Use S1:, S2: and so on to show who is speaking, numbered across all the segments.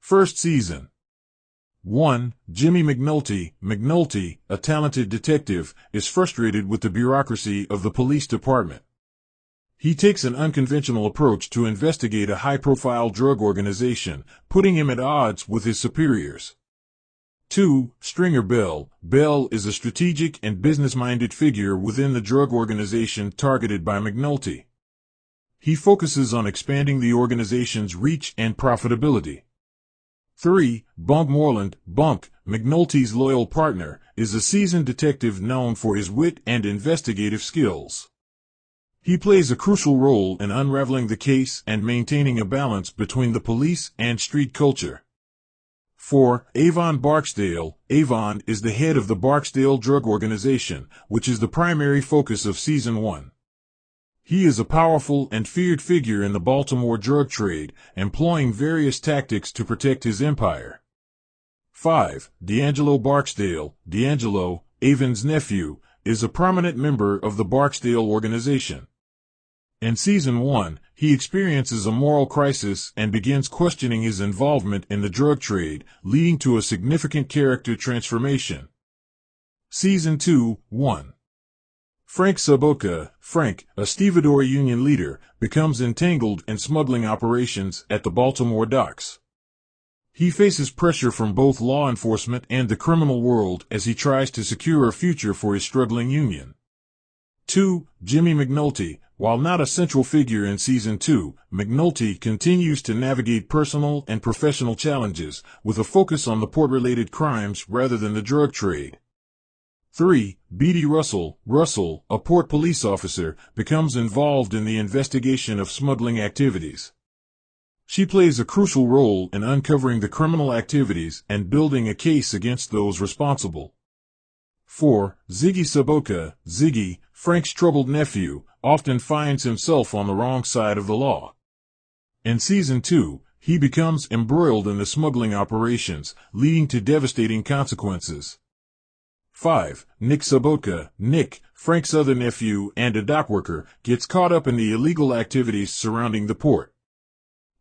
S1: First season. 1. Jimmy McNulty. McNulty, a talented detective, is frustrated with the bureaucracy of the police department. He takes an unconventional approach to investigate a high-profile drug organization, putting him at odds with his superiors. 2. Stringer Bell. Bell is a strategic and business-minded figure within the drug organization targeted by McNulty. He focuses on expanding the organization's reach and profitability. 3. Bunk Moreland. Bunk, McNulty's loyal partner, is a seasoned detective known for his wit and investigative skills. He plays a crucial role in unraveling the case and maintaining a balance between the police and street culture. 4. Avon Barksdale. Avon is the head of the Barksdale Drug Organization, which is the primary focus of Season 1. He is a powerful and feared figure in the Baltimore drug trade, employing various tactics to protect his empire. 5. D'Angelo Barksdale. D'Angelo, Avon's nephew, is a prominent member of the Barksdale organization. In Season 1, he experiences a moral crisis and begins questioning his involvement in the drug trade, leading to a significant character transformation. Season 2, 1. Frank Sobotka. Frank, a stevedore union leader, becomes entangled in smuggling operations at the Baltimore docks. He faces pressure from both law enforcement and the criminal world as he tries to secure a future for his struggling union. 2. Jimmy McNulty. While not a central figure in Season 2, McNulty continues to navigate personal and professional challenges, with a focus on the port-related crimes rather than the drug trade. 3. Beatty Russell. Russell, a port police officer, becomes involved in the investigation of smuggling activities. She plays a crucial role in uncovering the criminal activities and building a case against those responsible. 4. Ziggy Sobotka. Ziggy, Frank's troubled nephew, often finds himself on the wrong side of the law. In Season 2, he becomes embroiled in the smuggling operations, leading to devastating consequences. 5. Nick Sobotka. Nick, Frank's other nephew and a dockworker, gets caught up in the illegal activities surrounding the port.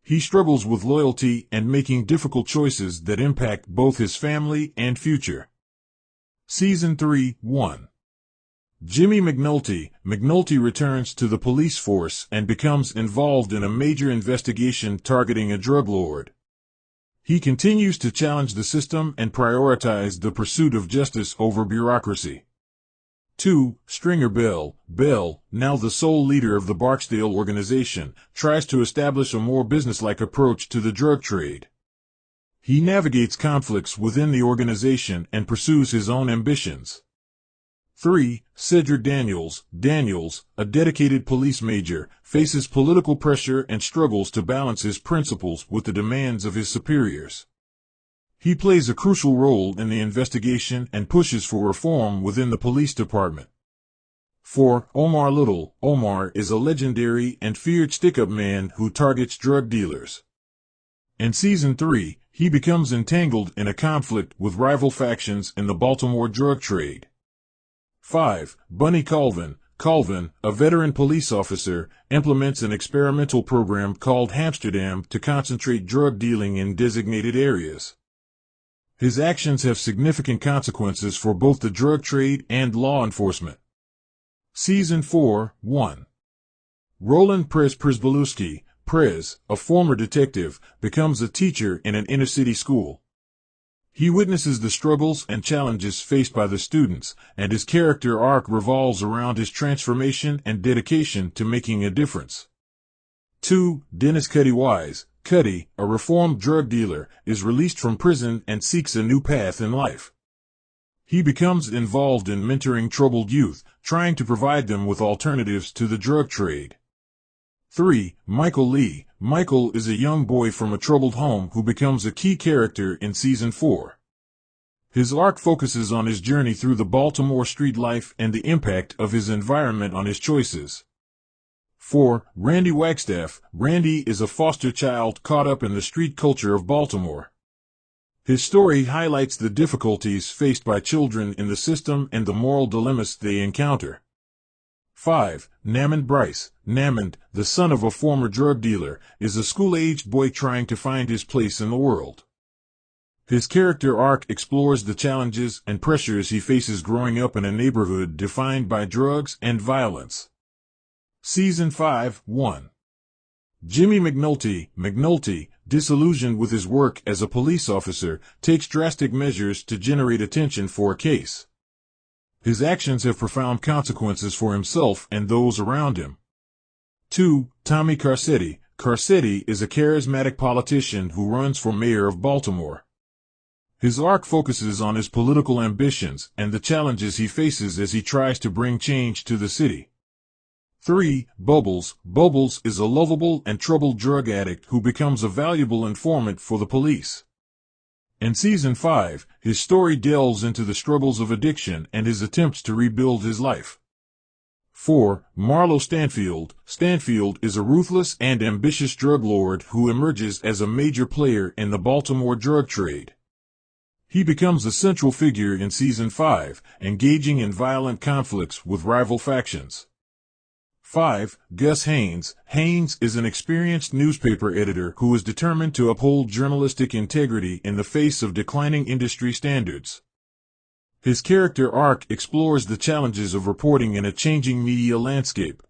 S1: He struggles with loyalty and making difficult choices that impact both his family and future. Season 3, 1. Jimmy McNulty. McNulty returns to the police force and becomes involved in a major investigation targeting a drug lord. He continues to challenge the system and prioritize the pursuit of justice over bureaucracy. 2. Stringer Bell. Bell, now the sole leader of the Barksdale organization, tries to establish a more businesslike approach to the drug trade. He navigates conflicts within the organization and pursues his own ambitions. 3. Cedric Daniels. Daniels, a dedicated police major, faces political pressure and struggles to balance his principles with the demands of his superiors. He plays a crucial role in the investigation and pushes for reform within the police department. 4. Omar Little. Omar is a legendary and feared stick-up man who targets drug dealers. In Season 3, he becomes entangled in a conflict with rival factions in the Baltimore drug trade. 5. Bunny Colvin. Colvin, a veteran police officer, implements an experimental program called Hamsterdam to concentrate drug dealing in designated areas. His actions have significant consequences for both the drug trade and law enforcement. Season 4, 1. Roland Przybylowski. Prez, a former detective, becomes a teacher in an inner-city school. He witnesses the struggles and challenges faced by the students, and his character arc revolves around his transformation and dedication to making a difference. 2. Dennis Cuddy Wise. Cuddy, a reformed drug dealer, is released from prison and seeks a new path in life. He becomes involved in mentoring troubled youth, trying to provide them with alternatives to the drug trade. 3. Michael Lee. Michael is a young boy from a troubled home who becomes a key character in Season 4. His arc focuses on his journey through the Baltimore street life and the impact of his environment on his choices. 4. Randy Wagstaff. Randy is a foster child caught up in the street culture of Baltimore. His story highlights the difficulties faced by children in the system and the moral dilemmas they encounter. 5. Namond Bryce. Namond, the son of a former drug dealer, is a school-aged boy trying to find his place in the world. His character arc explores the challenges and pressures he faces growing up in a neighborhood defined by drugs and violence. Season 5, 1. Jimmy McNulty, disillusioned with his work as a police officer, takes drastic measures to generate attention for a case. His actions have profound consequences for himself and those around him. 2. Tommy Carcetti. Carcetti is a charismatic politician who runs for mayor of Baltimore. His arc focuses on his political ambitions and the challenges he faces as he tries to bring change to the city. 3. Bubbles. Bubbles is a lovable and troubled drug addict who becomes a valuable informant for the police. In Season 5, his story delves into the struggles of addiction and his attempts to rebuild his life. 4. Marlo Stanfield. Stanfield is a ruthless and ambitious drug lord who emerges as a major player in the Baltimore drug trade. He becomes a central figure in Season 5, engaging in violent conflicts with rival factions. 5. Gus Haynes. Haynes is an experienced newspaper editor who is determined to uphold journalistic integrity in the face of declining industry standards. His character arc explores the challenges of reporting in a changing media landscape.